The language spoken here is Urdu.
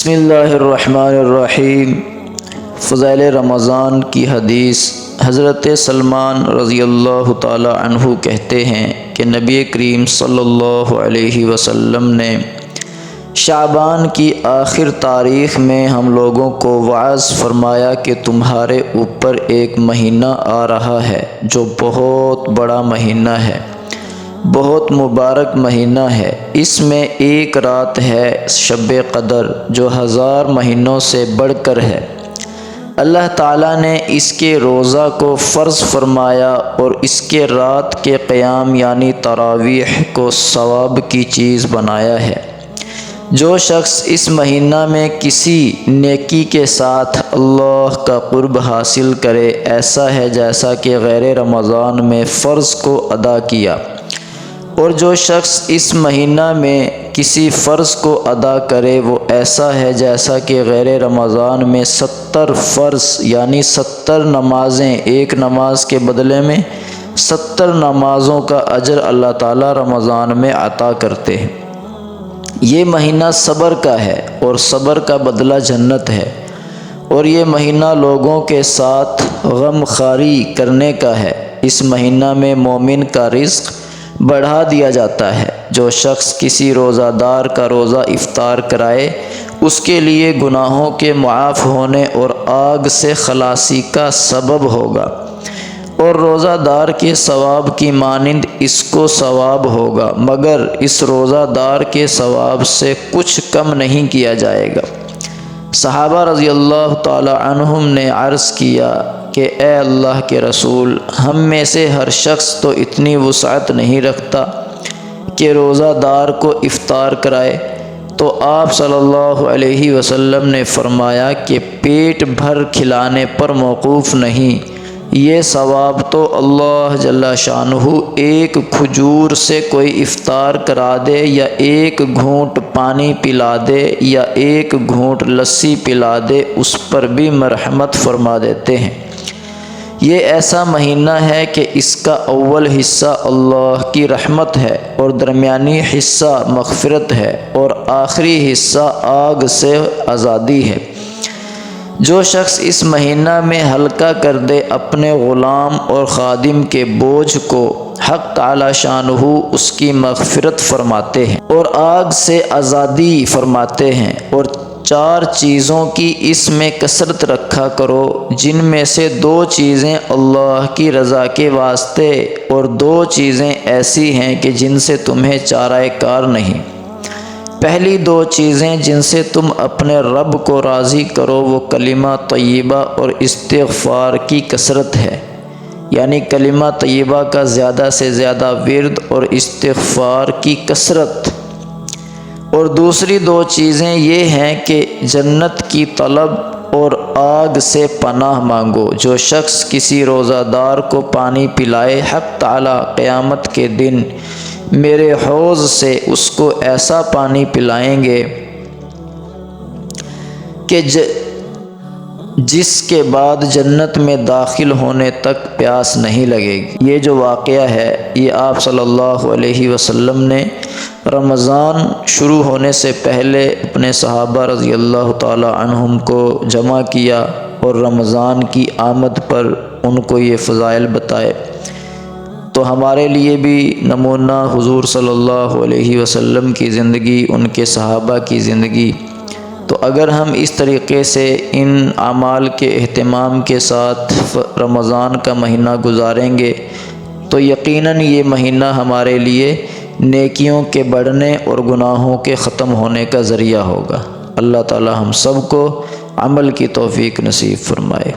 بسم اللہ الرحمن الرحیم۔ فضائل رمضان کی حدیث۔ حضرت سلمان رضی اللہ تعالی عنہ کہتے ہیں کہ نبی کریم صلی اللہ علیہ وسلم نے شعبان کی آخر تاریخ میں ہم لوگوں کو وعظ فرمایا کہ تمہارے اوپر ایک مہینہ آ رہا ہے جو بہت بڑا مہینہ ہے، بہت مبارک مہینہ ہے۔ اس میں ایک رات ہے شب قدر جو 1000 مہینوں سے بڑھ کر ہے۔ اللہ تعالیٰ نے اس کے روزہ کو فرض فرمایا اور اس کے رات کے قیام یعنی تراویح کو ثواب کی چیز بنایا ہے۔ جو شخص اس مہینہ میں کسی نیکی کے ساتھ اللہ کا قرب حاصل کرے، ایسا ہے جیسا کہ غیر رمضان میں فرض کو ادا کیا، اور جو شخص اس مہینہ میں کسی فرض کو ادا کرے وہ ایسا ہے جیسا کہ غیر رمضان میں 70 فرض یعنی 70 نمازیں، ایک نماز کے بدلے میں 70 نمازوں کا اجر اللہ تعالیٰ رمضان میں عطا کرتے ہیں۔ یہ مہینہ صبر کا ہے اور صبر کا بدلہ جنت ہے، اور یہ مہینہ لوگوں کے ساتھ غم خواری کرنے کا ہے۔ اس مہینہ میں مومن کا رزق بڑھا دیا جاتا ہے۔ جو شخص کسی روزہ دار کا روزہ افطار کرائے اس کے لیے گناہوں کے معاف ہونے اور آگ سے خلاصی کا سبب ہوگا، اور روزہ دار کے ثواب کی مانند اس کو ثواب ہوگا، مگر اس روزہ دار کے ثواب سے کچھ کم نہیں کیا جائے گا۔ صحابہ رضی اللہ تعالی عنہم نے عرض کیا کہ اے اللہ کے رسول، ہم میں سے ہر شخص تو اتنی وسعت نہیں رکھتا کہ روزہ دار کو افطار کرائے، تو آپ صلی اللہ علیہ وسلم نے فرمایا کہ پیٹ بھر کھلانے پر موقوف نہیں، یہ ثواب تو اللہ جل شانہ ایک کھجور سے کوئی افطار کرا دے، یا ایک گھونٹ پانی پلا دے، یا ایک گھونٹ لسی پلا دے، اس پر بھی مرحمت فرما دیتے ہیں۔ یہ ایسا مہینہ ہے کہ اس کا اول حصہ اللہ کی رحمت ہے، اور درمیانی حصہ مغفرت ہے، اور آخری حصہ آگ سے آزادی ہے۔ جو شخص اس مہینہ میں ہلکا کر دے اپنے غلام اور خادم کے بوجھ کو، حق تعالی شانہ اس کی مغفرت فرماتے ہیں اور آگ سے آزادی فرماتے ہیں۔ اور 4 چیزوں کی اس میں کثرت رکھا کرو، جن میں سے 2 چیزیں اللہ کی رضا کے واسطے، اور 2 چیزیں ایسی ہیں کہ جن سے تمہیں چارہ کار نہیں۔ پہلی 2 چیزیں جن سے تم اپنے رب کو راضی کرو وہ کلمہ طیبہ اور استغفار کی کثرت ہے، یعنی کلمہ طیبہ کا زیادہ سے زیادہ ورد اور استغفار کی کثرت۔ اور دوسری 2 چیزیں یہ ہیں کہ جنت کی طلب اور آگ سے پناہ مانگو۔ جو شخص کسی روزہ دار کو پانی پلائے، حق تعالی قیامت کے دن میرے حوض سے اس کو ایسا پانی پلائیں گے کہ جس کے بعد جنت میں داخل ہونے تک پیاس نہیں لگے گی۔ یہ جو واقعہ ہے یہ آپ صلی اللہ علیہ وسلم نے رمضان شروع ہونے سے پہلے اپنے صحابہ رضی اللہ تعالی عنہم کو جمع کیا، اور رمضان کی آمد پر ان کو یہ فضائل بتائے۔ تو ہمارے لیے بھی نمونہ حضور صلی اللہ علیہ وسلم کی زندگی، ان کے صحابہ کی زندگی۔ تو اگر ہم اس طریقے سے ان اعمال کے اہتمام کے ساتھ رمضان کا مہینہ گزاریں گے تو یقیناً یہ مہینہ ہمارے لیے نیکیوں کے بڑھنے اور گناہوں کے ختم ہونے کا ذریعہ ہوگا۔ اللہ تعالی ہم سب کو عمل کی توفیق نصیب فرمائے۔